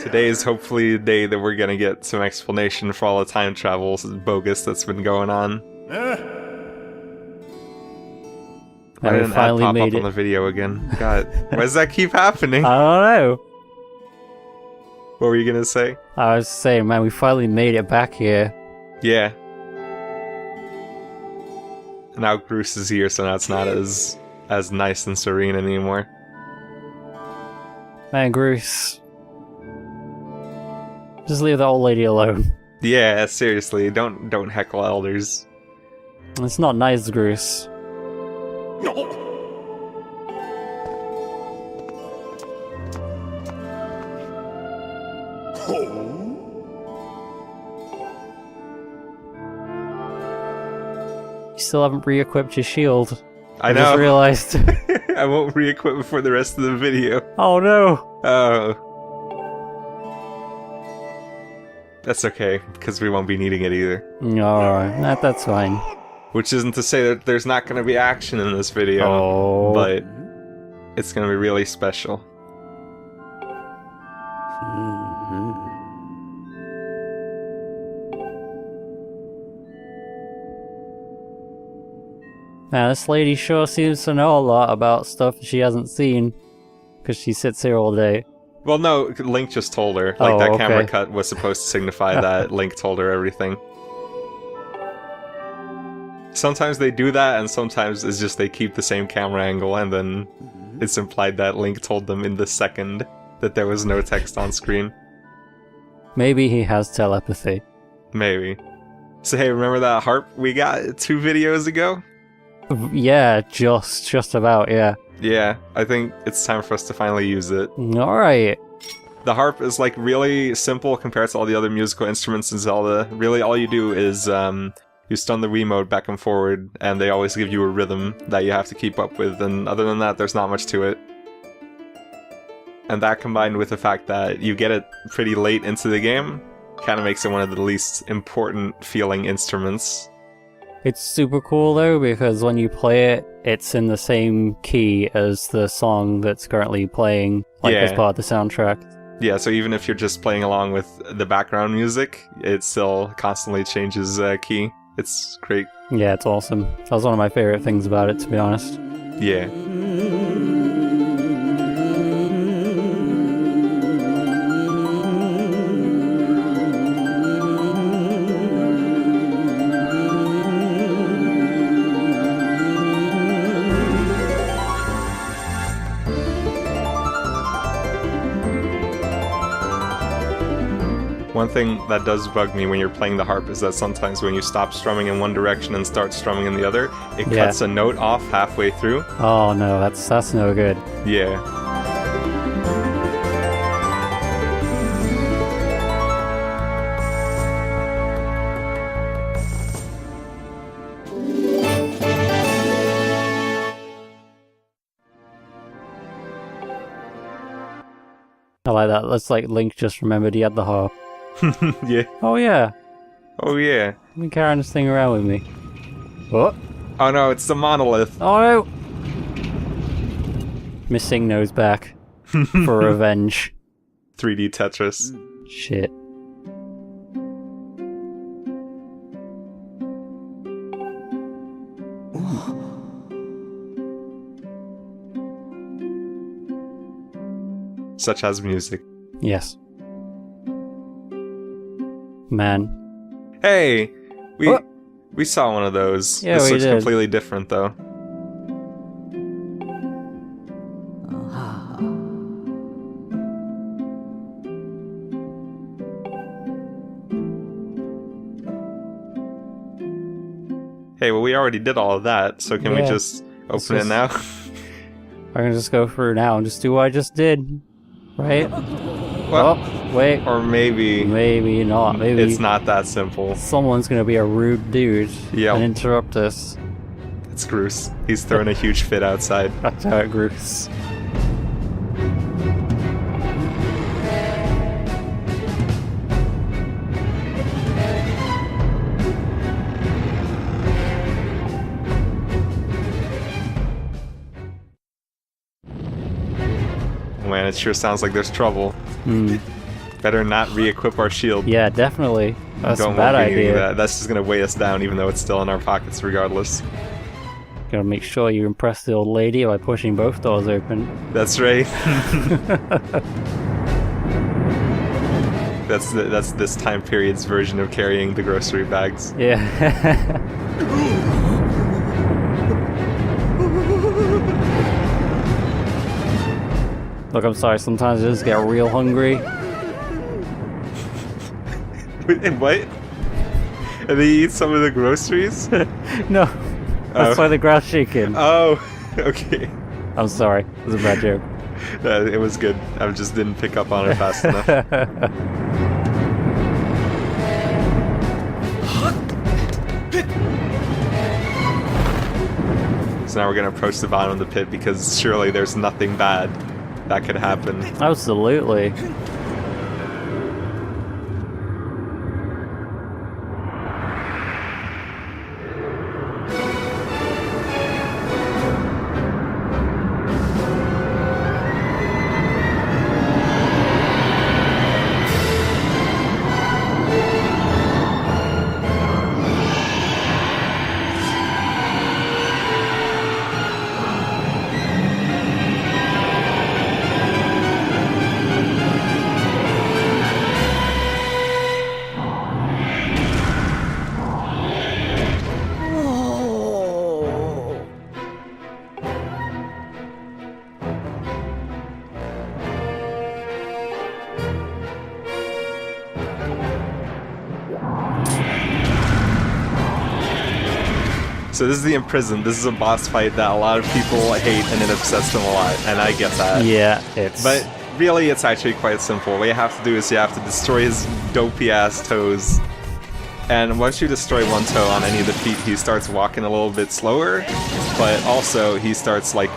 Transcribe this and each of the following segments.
Today is hopefully the day that we're gonna get some explanation for all the time travel bogus that's been going on. Why didn't ad pop up on the video again? God, why does that keep happening? I don't know. What were you gonna say? I was saying, man, we finally made it back here. Yeah. Now Bruce is here, so now it's not as nice and serene anymore. Man, Bruce. Just leave the old lady alone. Yeah, seriously, don't heckle elders. It's not nice, Bruce. You still haven't re-equipped your shield. I know. Just realized. I won't re-equip it for the rest of the video. Oh no! Oh. That's okay, because we won't be needing it either. Alright, that's fine. Which isn't to say that there's not going to be action in this video, but it's going to be really special. Man, this lady sure seems to know a lot about stuff she hasn't seen, because she sits here all day. Well, no, Link just told her. Like, that camera cut was supposed to signify that Link told her everything. Sometimes they do that, and sometimes it's just they keep the same camera angle, and then it's implied that Link told them in the second that there was no text on screen. Maybe he has telepathy. Maybe. So hey, remember that harp we got 2 videos ago? Yeah, just about, yeah. Yeah, I think it's time for us to finally use it. Alright. The harp is like really simple compared to all the other musical instruments in Zelda. Really all you do is you stun the Wiimote back and forward, and they always give you a rhythm that you have to keep up with, and other than that there's not much to it. And that combined with the fact that you get it pretty late into the game, kind of makes it one of the least important feeling instruments. It's super cool though, because when you play it, it's in the same key as the song that's currently playing, like as part of the soundtrack. Yeah, so even if you're just playing along with the background music, it still constantly changes key. It's great. Yeah, it's awesome. That was one of my favorite things about it, to be honest. Yeah. One thing that does bug me when you're playing the harp is that sometimes when you stop strumming in one direction and start strumming in the other, it cuts a note off halfway through. Oh no, that's no good. Yeah. I like that. That's like Link just remembered he had the harp. Yeah. Oh yeah. Oh yeah. Let me carry this thing around with me. What? Oh no, it's the monolith. Oh no! Missing nose back. For revenge. 3D Tetris. Shit. Such as music. Yes. Man. Hey! We saw one of those. Yeah, this we looks did. completely different though. Hey, well we already did all of that, so can we just open it now? I can just go through now and just do what I just did. Right? Well, oh, wait. Or maybe not. Maybe it's not that simple. Someone's gonna be a rude dude and interrupt us. It's Bruce. He's throwing a huge fit outside. That's how it Bruce. Man, it sure sounds like there's trouble. Better not re-equip our shield. Yeah, definitely. That's a bad won't be needing idea. that. That's just gonna weigh us down, even though it's still in our pockets regardless. Gotta make sure you impress the old lady by pushing both doors open. That's right. That's this time period's version of carrying the grocery bags. Yeah. Look, I'm sorry, sometimes I just get real hungry. Wait, what? And they eat some of the groceries? No, that's why the grass shaking. Oh, okay. I'm sorry, it was a bad joke. It was good. I just didn't pick up on it fast enough. So now we're gonna approach the bottom of the pit because surely there's nothing bad that could happen. Absolutely. So this is the Imprisoned. This is a boss fight that a lot of people hate and it upsets them a lot, and I get that. Yeah, it's... But really, it's actually quite simple. What you have to do is you have to destroy his dopey-ass toes. And once you destroy one toe on any of the feet, he starts walking a little bit slower, but also he starts, like,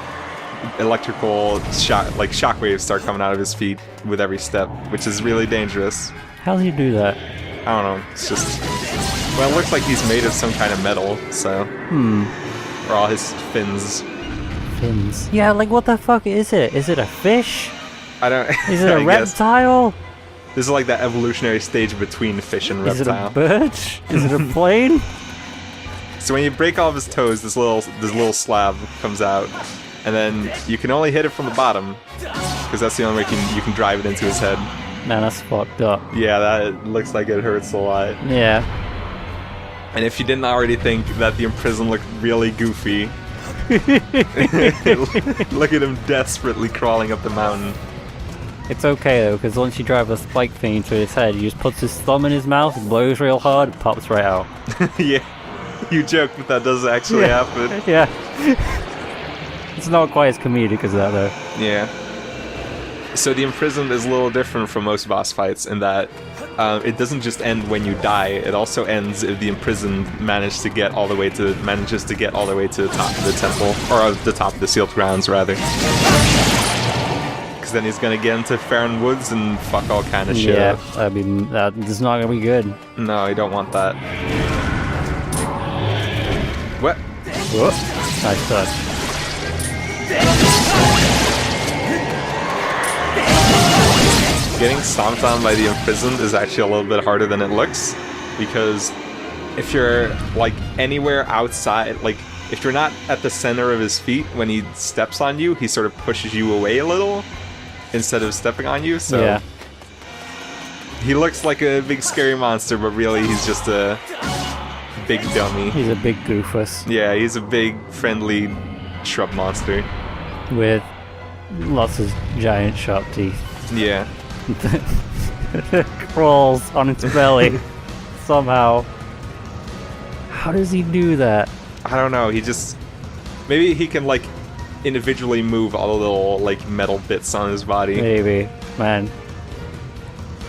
electrical shockwaves start coming out of his feet with every step, which is really dangerous. How do you do that? I don't know, it's just... Well, it looks like he's made of some kind of metal, so... Or all his fins. Fins? Yeah, like what the fuck is it? Is it a fish? I don't... Is it a reptile? This is like that evolutionary stage between fish and reptile. Is it a bird? Is it a plane? So when you break all of his toes, this little slab comes out, and then you can only hit it from the bottom, because that's the only way you can drive it into his head. Man, that's fucked up. Yeah, that looks like it hurts a lot. Yeah. And if you didn't already think that the Imprisoned looked really goofy, look at him desperately crawling up the mountain. It's okay though, because once you drive a spike thing into his head, he just puts his thumb in his mouth, blows real hard, it pops right out. Yeah, you joke, but that does actually happen. Yeah. It's not quite as comedic as that though. Yeah. So the Imprisoned is a little different from most boss fights in that it doesn't just end when you die. It also ends if the Imprisoned manages to get all the way to the top of the temple, or the top of the sealed grounds rather. Because then he's gonna get into Farron Woods and fuck all kind of shit up. I mean, that's not gonna be good. No, you don't want that. What? Whoop. Nice touch. Getting stomped on by the Imprisoned is actually a little bit harder than it looks, because if you're like anywhere outside, like if you're not at the center of his feet when he steps on you, he sort of pushes you away a little instead of stepping on you, so yeah. He looks like a big scary monster, but really he's just a big dummy. He's a big goofus. Yeah, he's a big friendly shrub monster. With lots of giant sharp teeth. Yeah. Crawls on its belly somehow. How does he do that? I don't know, he just... Maybe he can, like, individually move all the little, like, metal bits on his body. Maybe. Man.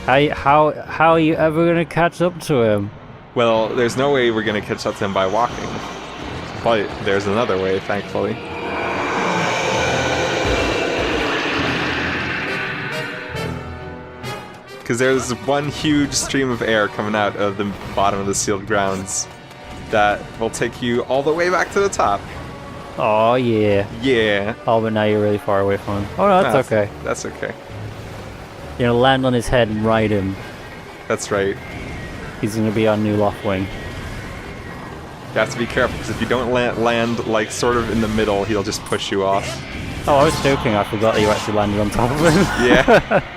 How are you ever gonna catch up to him? Well, there's no way we're gonna catch up to him by walking. But there's another way, thankfully. Because there's one huge stream of air coming out of the bottom of the sealed grounds that will take you all the way back to the top. Oh yeah. Yeah. Oh, but now you're really far away from him. Oh no, that's okay. That's okay. You know, land on his head and ride him. That's right. He's gonna be our new Loftwing. You have to be careful, because if you don't land, like, sort of in the middle, he'll just push you off. Oh, I was joking, I forgot that you actually landed on top of him. Yeah.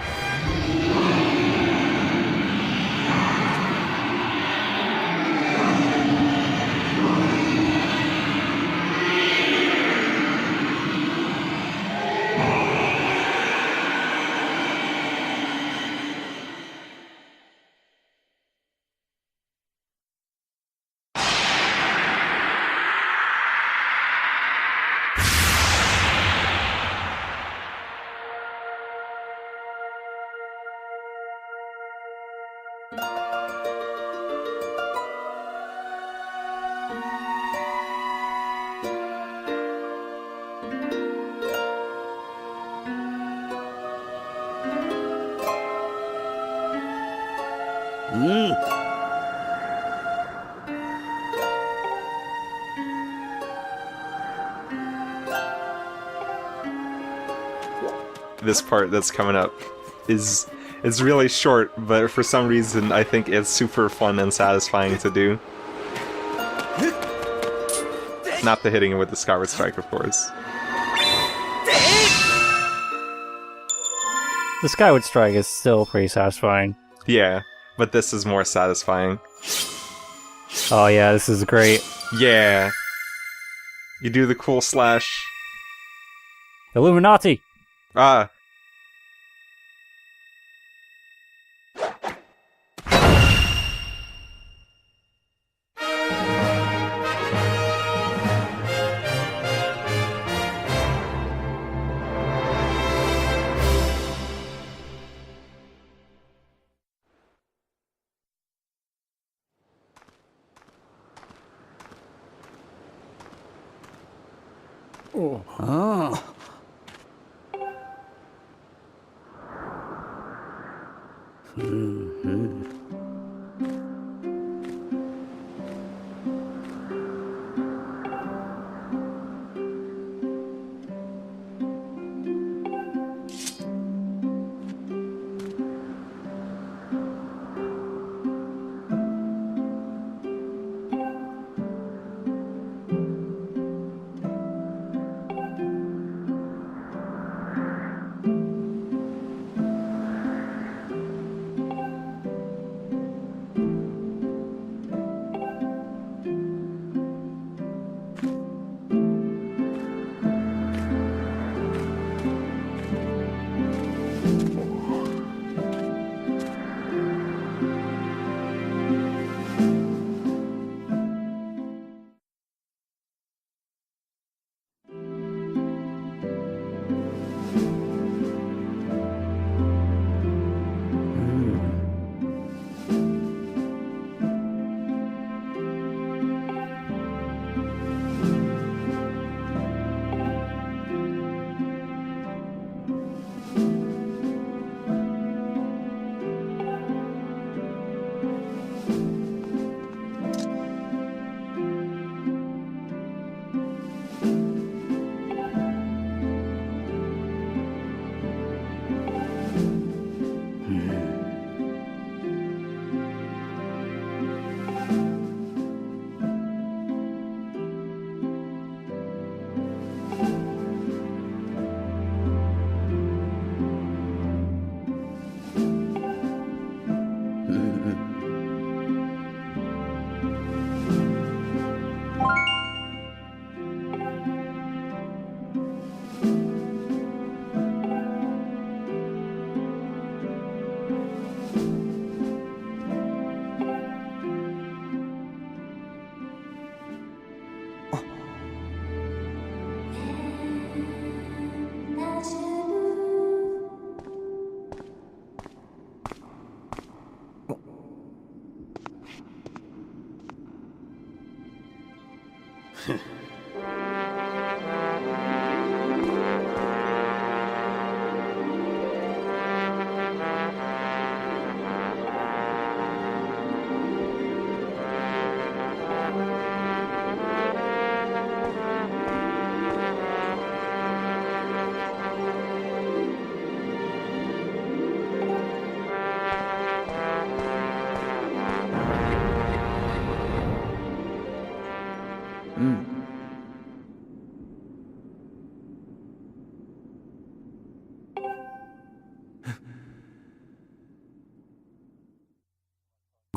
This part that's coming up is really short, but for some reason I think it's super fun and satisfying to do. Not the hitting it with the Skyward Strike, of course. The Skyward Strike is still pretty satisfying. Yeah, but this is more satisfying. Oh yeah, this is great. Yeah. You do the cool slash. Illuminati! Ah.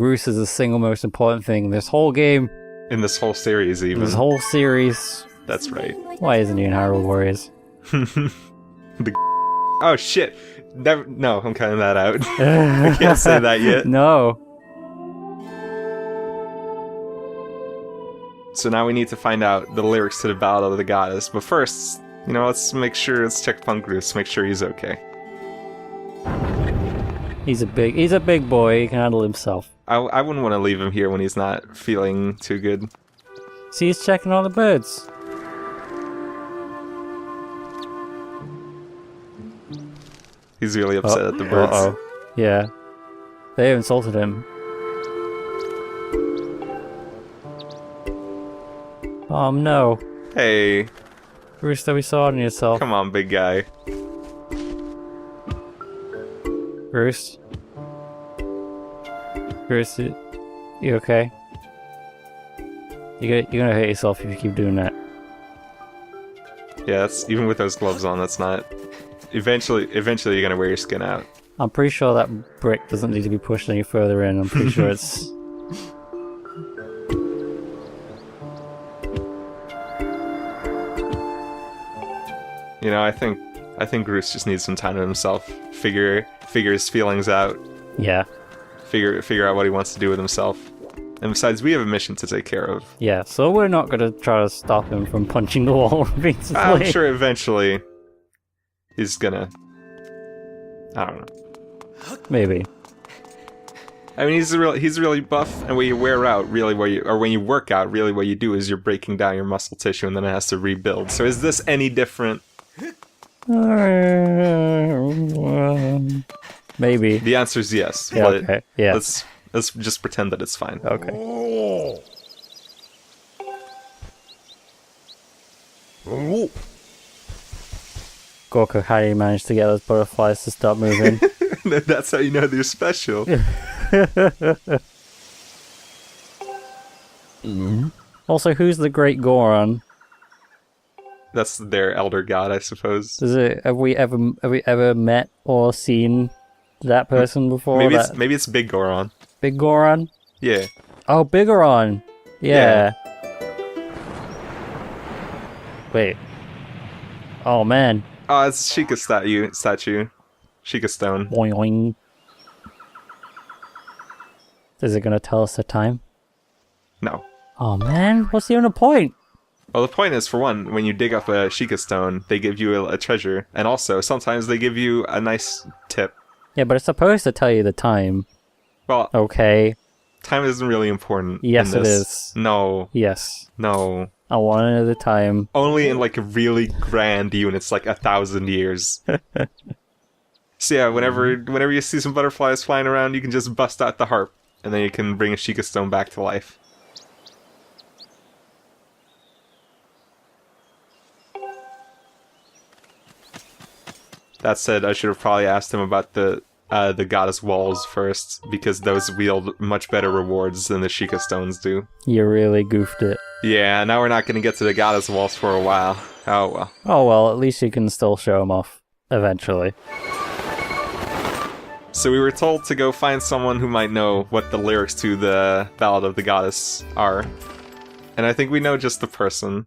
Groose is the single most important thing in this whole game. In this whole series, even. This whole series. That's right. Why isn't he in Hyrule Warriors? Oh shit! No, I'm cutting that out. I can't say that yet. No. So now we need to find out the lyrics to the Ballad of the Goddess. But first, let's check upon Groose, make sure he's okay. He's a big boy. He can handle himself. I wouldn't want to leave him here when he's not feeling too good. See, he's checking all the birds. He's really upset at the birds. Uh-oh. Yeah. They insulted him. No. Hey. Groose, we saw it in yourself. Come on, big guy. Groose? Groose, you okay? You're gonna hurt yourself if you keep doing that. Yeah, even with those gloves on, that's not... Eventually you're gonna wear your skin out. I'm pretty sure that brick doesn't need to be pushed any further in. I'm pretty sure it's... I think Groose just needs some time to himself. Figure his feelings out. Yeah. Figure out what he wants to do with himself. And besides, we have a mission to take care of. Yeah, so we're not gonna try to stop him from punching the wall repeatedly. I'm sure eventually he's gonna... I don't know. Maybe. I mean, he's really buff, and when you wear out, when you work out, really what you do is you're breaking down your muscle tissue, and then it has to rebuild. So is this any different? Maybe. The answer is yes. Yeah, but okay. Yeah. Let's just pretend that it's fine. Okay. Gorka, how do you manage to get those butterflies to stop moving? That's how you know they're special. Also, who's the Great Goron? That's their elder god, I suppose. Have we ever met or seen that person before? Maybe it's Big Goron. Big Goron? Yeah. Oh, Bigoron. Yeah. Wait. Oh man. Oh, it's Sheikah statue. Sheikah stone. Boing boing. Is it gonna tell us the time? No. Oh man, what's even the point? Well, the point is, for one, when you dig up a Sheikah stone, they give you a treasure, and also sometimes they give you a nice tip. Yeah, but it's supposed to tell you the time. Well, okay. Time isn't really important. Yes, in this. it is. No. Yes. No. I want to know the time. Only in like really grand units, like 1,000 years. So yeah, whenever you see some butterflies flying around, you can just bust out the harp, and then you can bring a Sheikah stone back to life. That said, I should have probably asked him about the goddess walls first, because those wield much better rewards than the Sheikah stones do. You really goofed it. Yeah, now we're not going to get to the goddess walls for a while. Oh well. Oh well, at least you can still show them off, eventually. So we were told to go find someone who might know what the lyrics to the Ballad of the Goddess are. And I think we know just the person.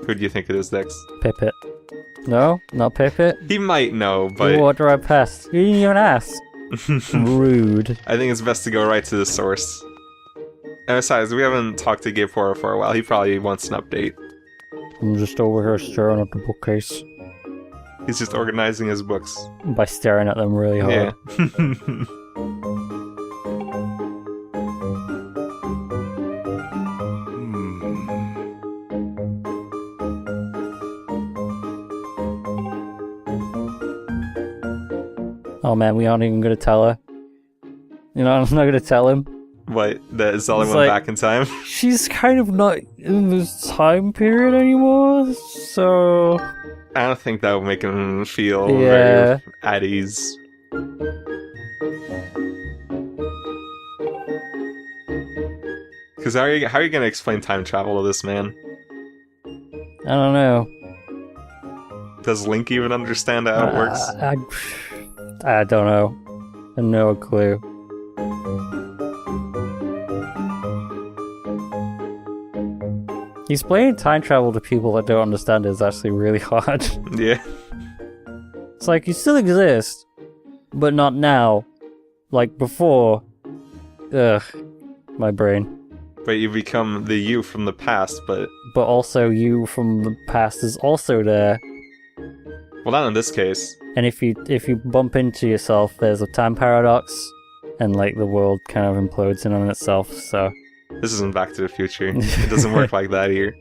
Who do you think it is next? Pippet. No? Not Pippet? He might know, but... You walked right past. You didn't even ask. Rude. I think it's best to go right to the source. And besides, we haven't talked to Gapora for a while. He probably wants an update. I'm just over here staring at the bookcase. He's just organizing his books. By staring at them really hard. Yeah. Oh man, we aren't even gonna tell her. You know, I'm not gonna tell him. What? That Zelda went like, back in time? She's kind of not in this time period anymore, so... I don't think that would make him feel very at ease. Because how are you going to explain time travel to this man? I don't know. Does Link even understand how it works? I don't know. No clue. Explaining time travel to people that don't understand is actually really hard. Yeah. It's like, you still exist, but not now. Like before. Ugh. My brain. But you become the you from the past, but also you from the past is also there. Well, not in this case. And if you bump into yourself, there's a time paradox, and like the world kind of implodes in on itself, so... This isn't Back to the Future. It doesn't work like that here.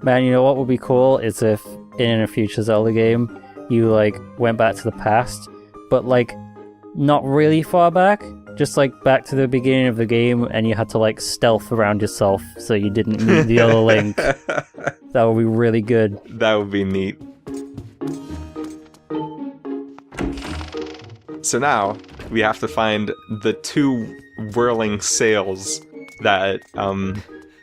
Man, you know what would be cool is if in a future Zelda game, you like went back to the past, but like not really far back, just like back to the beginning of the game, and you had to like stealth around yourself so you didn't meet the other Link. That would be really good. That would be neat. So now we have to find the 2 whirling sails that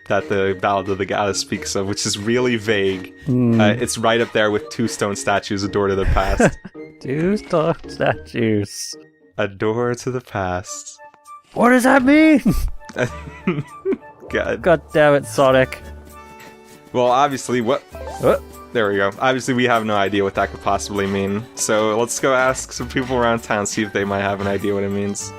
that the Ballad of the Goddess speaks of, which is really vague. It's right up there with 2 stone statues, a door to the past. 2 stone statues. A door to the past. What does that mean? God damn it, Sonic. Well, obviously, what? There we go. Obviously, we have no idea what that could possibly mean. So let's go ask some people around town, see if they might have an idea what it means.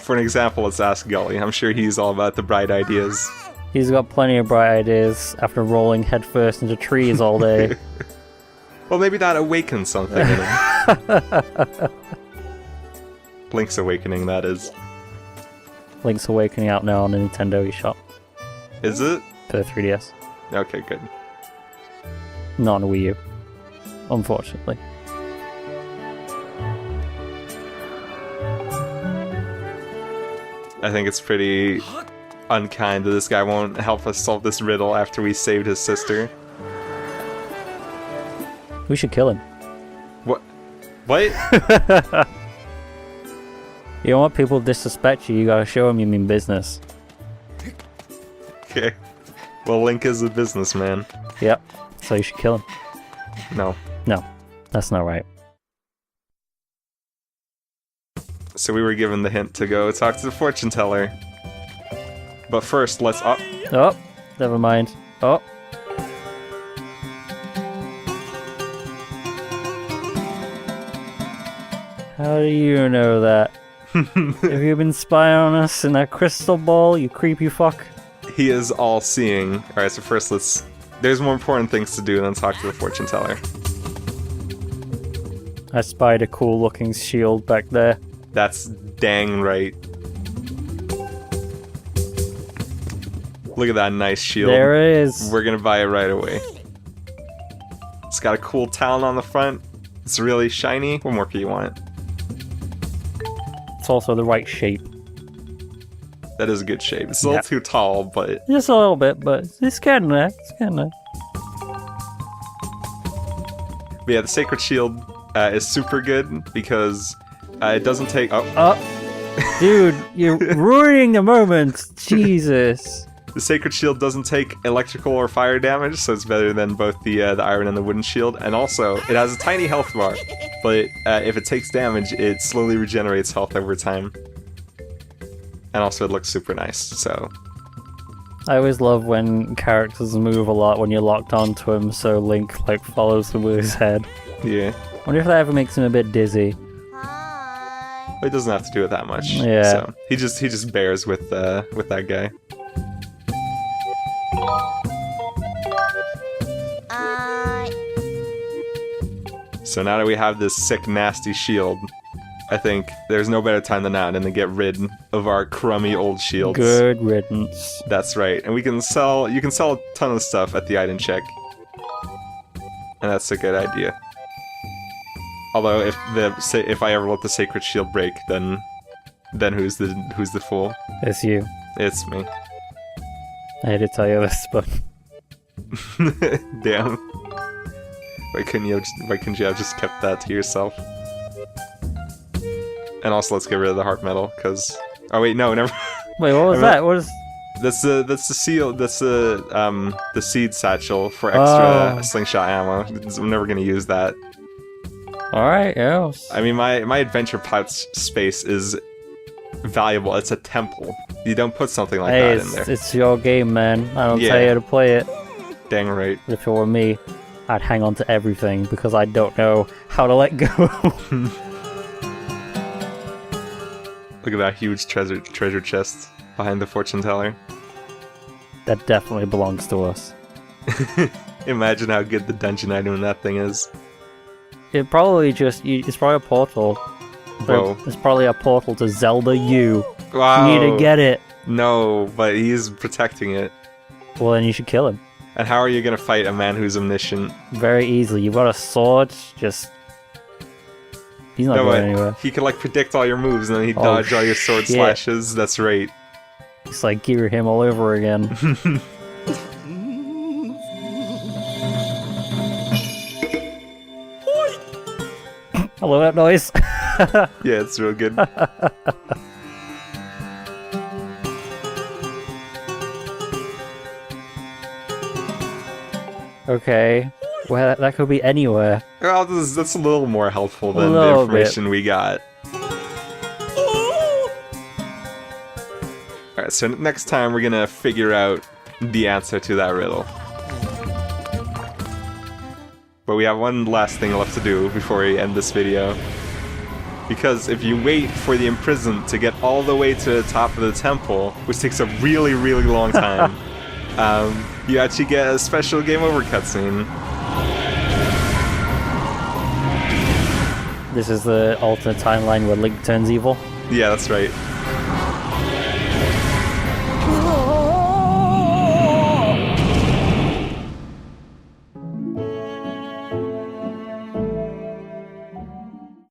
For an example, let's ask Gully. I'm sure he's all about the bright ideas. He's got plenty of bright ideas after rolling headfirst into trees all day. Well, maybe that awakens something in him. Link's Awakening, that is. Link's Awakening out now on the Nintendo eShop. Is it? For the 3DS. Okay, good. Not on Wii U. Unfortunately. I think it's pretty unkind that this guy won't help us solve this riddle after we saved his sister. We should kill him. What? What? You don't want people to disrespect you, you gotta show them you mean business. Okay. Well, Link is a businessman. Yep. So you should kill him. No. No. That's not right. So we were given the hint to go talk to the fortune teller. But first, let's up. Oh, never mind. Oh. How do you know that? Have you been spying on us in that crystal ball, you creepy fuck? He is all-seeing. Alright, so first let's... There's more important things to do than talk to the fortune teller. I spied a cool-looking shield back there. That's dang right. Look at that nice shield. There it is. We're gonna buy it right away. It's got a cool talon on the front. It's really shiny. What more can you want? It's also the right shape. That is a good shape. It's a little too tall, but... Just a little bit, but it's getting there. It's getting there. But yeah, the Sacred Shield is super good because it doesn't take... Dude, you're ruining the moment. Jesus. The Sacred Shield doesn't take electrical or fire damage, so it's better than both the iron and the wooden shield. And also, it has a tiny health bar, but if it takes damage, it slowly regenerates health over time. And also, it looks super nice, so... I always love when characters move a lot when you're locked onto him, so Link, like, follows them with his head. Yeah. I wonder if that ever makes him a bit dizzy. But it doesn't have to do it that much. Yeah. So, he just bears with that guy. So now that we have this sick, nasty shield, I think there's no better time than now than to get rid of our crummy old shields. Good riddance. That's right. And you can sell a ton of stuff at the item check. And that's a good idea. Although if I ever let the Sacred Shield break, then who's the fool? It's you. It's me. I hate to tell you this, but damn. Why couldn't you have just kept that to yourself? And also, let's get rid of the heart metal, because... Oh wait, no, never... Wait, what was that? What is... That's the seal. That's the seed satchel for extra slingshot ammo. I'm never gonna use that. All right, yeah. I mean, my adventure pouch space is valuable. It's a temple. You don't put something like that in there. It's your game, man. I don't tell you to play it. Dang right. If it were me, I'd hang on to everything because I don't know how to let go. Look at that huge treasure chest behind the fortune teller. That definitely belongs to us. Imagine how good the dungeon item in that thing is. It probably it's probably a portal. Whoa. It's probably a portal to Zelda U. Wow. You need to get it. No, but he's protecting it. Well, then you should kill him. And how are you gonna fight a man who's omniscient? Very easily. You've got a sword, just... He's not going anywhere. He can, like, predict all your moves, and then he'd dodge all your sword slashes. That's right. It's like Gear him all over again. I love that noise. Yeah, it's real good. Okay. Well, that could be anywhere. Well, that's a little more helpful than the information we got. Alright, so next time we're gonna figure out the answer to that riddle. But we have one last thing left to do before we end this video. Because if you wait for the imprisoned to get all the way to the top of the temple, which takes a really, really long time, you actually get a special game over cutscene. This is the alternate timeline where Link turns evil? Yeah, that's right.